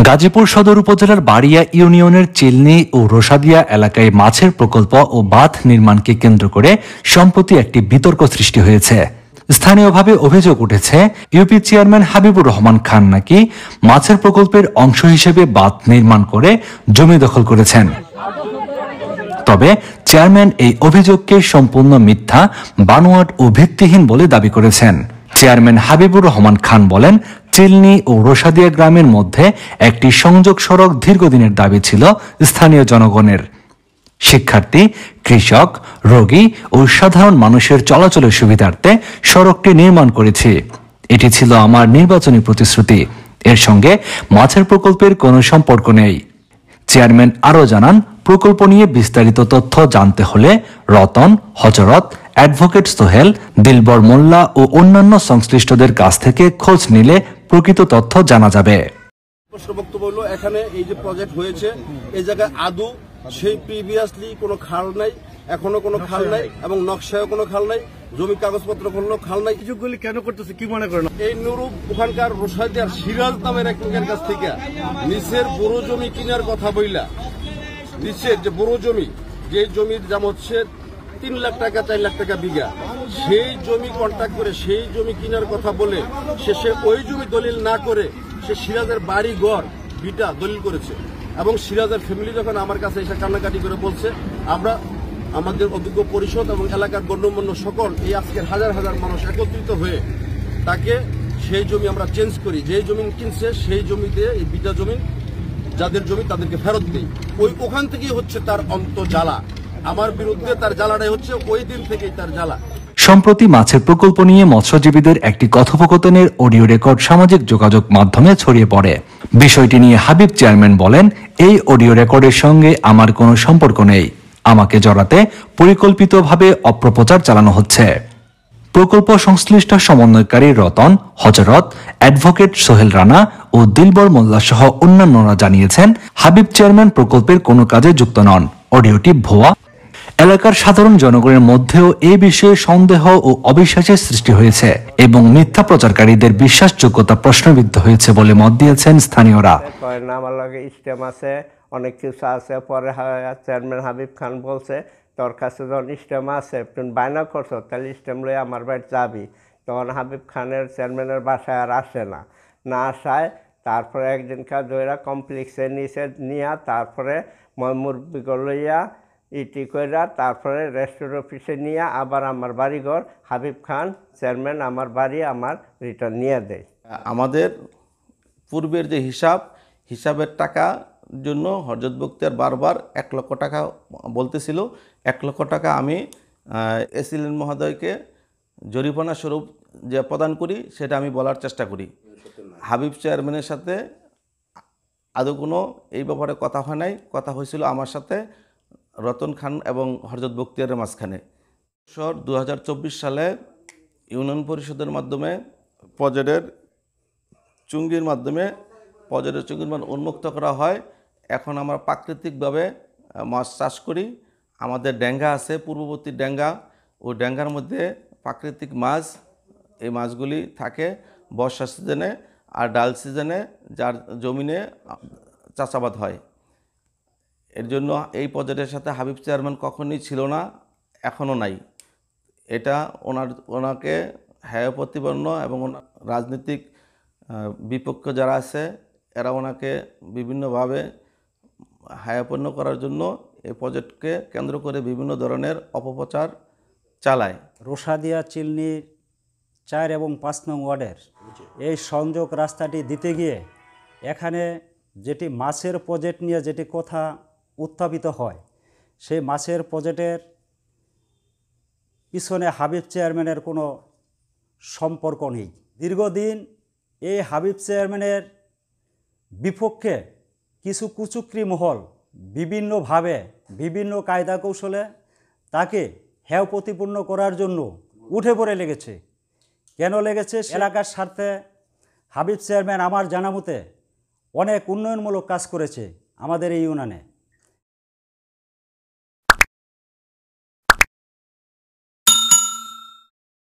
গাজীপুর সদর উপজেলার বাড়িয়া ইউনিয়নের চিলনি ও রোসাদিয়া এলাকায় মাছের প্রকল্প ও বাঁধ নির্মাণকে কেন্দ্র করে সম্প্রতি একটি বিতর্ক সৃষ্টি হয়েছে। স্থানীয়ভাবে অভিযোগ উঠেছে, ইউপি চেয়ারম্যান হাবিবুর রহমান খান নাকি মাছের প্রকল্পের অংশ হিসেবে বাঁধ নির্মাণ করে জমি দখল করেছেন। তবে চেয়ারম্যান এই অভিযোগকে সম্পূর্ণ মিথ্যা, বানোয়াট ও ভিত্তিহীন বলে দাবি করেছেন। চেয়ারম্যান হাবিবুর রহমান খান বলেন, চিলনি ও রোসাদিয়া গ্রামের মধ্যে একটি সংযোগ সড়ক দীর্ঘদিনের দাবি ছিল স্থানীয় জনগণের। শিক্ষার্থী, কৃষক, রোগী ও সাধারণ মানুষের চলাচলের সুবিধার্থে সড়কটি নির্মাণ করেছি। এটি ছিল আমার নির্বাচনী প্রতিশ্রুতি। এর সঙ্গে মাছের প্রকল্পের কোনো সম্পর্ক নেই। চেয়ারম্যান আরও জানান, প্রকল্প নিয়ে বিস্তারিত তথ্য জানতে হলে রতন, হযরত, অ্যাডভোকেট সোহেল, দিলবর মোল্লা ও অন্যান্য সংশ্লিষ্টদের কাছ থেকে খোঁজ নিলে প্রকৃত তথ্য জানা যাবে। বক্তব্য হলো, এখানে এই যে প্রজেক্ট হয়েছে এই জায়গায় আদৌ সেই প্রিভিয়াসলি কোনো খাল নাই, এখনো কোনো খাল নাই এবং নকশায় কোনো খাল নাই, জমি কাগজপত্র কোনো খাল নাই। কিছুগুলি কেন করতেছে কি মনে করেন? এই নুরুপ ওখানকার রোসাদিয়ার সিরাজ নামের এক লোকের কাছ থেকে নিচের বড় জমি কেনার কথা বইলা, নিচের যে বড় জমি, যে জমির দাম হচ্ছে 3 লাখ টাকা 4 লাখ টাকা বিঘা, সেই জমি কন্ট্যাক্ট করে সেই জমি কেনার কথা বলে সে ওই জমি দলিল না করে সে সিরাজের বাড়ি ঘর ভিটা দলিল করেছে। এবং সিরাজের ফ্যামিলি যখন আমার কাছে এসে কান্নাকাটি করে বলছে, আমরা আমাদের অভিজ্ঞ পরিষদ এবং এলাকার গণ্যমান্য সকল এই আজকের হাজার হাজার মানুষ একত্রিত হয়ে তাকে সেই জমি আমরা চেঞ্জ করি, যে জমি কিনছে সেই জমিতে এই বিটা জমি যাদের জমি তাদেরকে ফেরত দিই। ওখান থেকেই হচ্ছে তার জ্বালা, আমার বিরুদ্ধে তার জ্বালাটাই হচ্ছে ওই দিন থেকেই তার জ্বালা। সম্প্রতি মাছের প্রকল্প নিয়ে মৎস্যজীবীদের একটি কথোপকথনের অডিও রেকর্ড সামাজিক যোগাযোগ মাধ্যমে ছড়িয়ে পড়ে। বিষয়টি নিয়ে হাবিব চেয়ারম্যান বলেন, এই অডিও রেকর্ডের সঙ্গে আমার কোনো সম্পর্ক নেই। আমাকে জড়াতে পরিকল্পিতভাবে অপপ্রচার চালানো হচ্ছে। প্রকল্প সংশ্লিষ্ট সমন্বয়কারী রতন, হযরত, অ্যাডভোকেট সোহেল রানা ও দিলবর মোল্লা সহ অন্যান্যরা জানিয়েছেন, হাবিব চেয়ারম্যান প্রকল্পের কোনো কাজে যুক্ত নন। অডিওটি ভুয়া। এলাকার সাধারণ জনগণের মধ্যেও এই বিষয়ে সন্দেহ ও অবিশ্বাসের সৃষ্টি হয়েছে এবং মিথ্যা প্রচারকারীদের বিশ্বাসযোগ্যতা প্রশ্নবিদ্ধ হয়েছে বলে মত দিয়েছেন স্থানীয়রা। আমার লাগে স্টেম আছে, অনেক কিছু আছে। পরে চেয়ারম্যান হাবিব খান বলছে, তোর কাছে যখন স্টেম আছে তুমি বায়না করছো, তাহলে স্টেম লয়ে আমার বাড়ি যাবি। তখন হাবিব খানের চেয়ারম্যানের বাসায় আর আসে না আসায় তারপরে একদিনকার দইরা কমপ্লেক্সে নিয়ে তারপরে মুরব্বিগর লইয়া ইটি কইরা তারপরে রেস্টুরেন্ট অফিসে নিয়ে আবার আমার বাড়িঘর হাবিব খান চেয়ারম্যান আমার বাড়ি আমার রিটার্ন নিয়ে দেয়। আমাদের পূর্বের যে হিসাবের টাকা জন্য হযরত বক্তিয়ার বারবার 1 লক্ষ টাকা বলতেছিল। 1 লক্ষ টাকা আমি এসিলেন মহোদয়কে জরিমানা স্বরূপ যে প্রদান করি সেটা আমি বলার চেষ্টা করি। হাবিব চেয়ারম্যানের সাথে আদৌ কোনো এই ব্যাপারে কথা হয় নাই। কথা হয়েছিল আমার সাথে রতন খান এবং হযরত বক্তিয়ারের মাঝখানে। 2024 সালে ইউনিয়ন পরিষদের মাধ্যমে প্রজেক্টের চুঙ্গির মান উন্মুক্ত করা হয়। এখন আমরা প্রাকৃতিকভাবে মাছ চাষ করি। আমাদের ডেঙ্গা আছে, পূর্ববর্তী ডেঙ্গা, ওই ডেঙ্গার মধ্যে প্রাকৃতিক মাছ, এই মাছগুলি থাকে বর্ষা সিজনে আর ডাল সিজনে, যার জমিনে চাষাবাদ হয়। এর জন্য এই প্রজেক্টের সাথে হাবিব চেয়ারম্যান কখনোই ছিল না, এখনও নাই। এটা ওনাকে হেয় প্রতিপন্ন এবং রাজনৈতিক বিপক্ষ যারা আছে এরা ওনাকে বিভিন্নভাবে হায়াপন্ন করার জন্য এই প্রজেক্টকে কেন্দ্র করে বিভিন্ন ধরনের অপপ্রচার চালায়। রোসাদিয়া চিলনির 4 এবং 5 নং ওয়ার্ডের এই সংযোগ রাস্তাটি দিতে গিয়ে এখানে যেটি মাছের প্রজেক্ট নিয়ে যেটি কথা উত্থাপিত হয়, সেই মাছের প্রজেক্টের পিছনে হাবিব চেয়ারম্যানের কোনো সম্পর্ক নেই। দীর্ঘদিন এই হাবিব চেয়ারম্যানের বিপক্ষে কিছু কুচক্রী মহল বিভিন্নভাবে বিভিন্ন কায়দা কৌশলে তাকে হেয় প্রতিপন্ন করার জন্য উঠে পড়ে লেগেছে। কেন লেগেছে? এলাকার স্বার্থে হাবিব চেয়ারম্যান আমার জানা মতে অনেক উন্নয়নমূলক কাজ করেছে আমাদের এই ইউনিয়নে।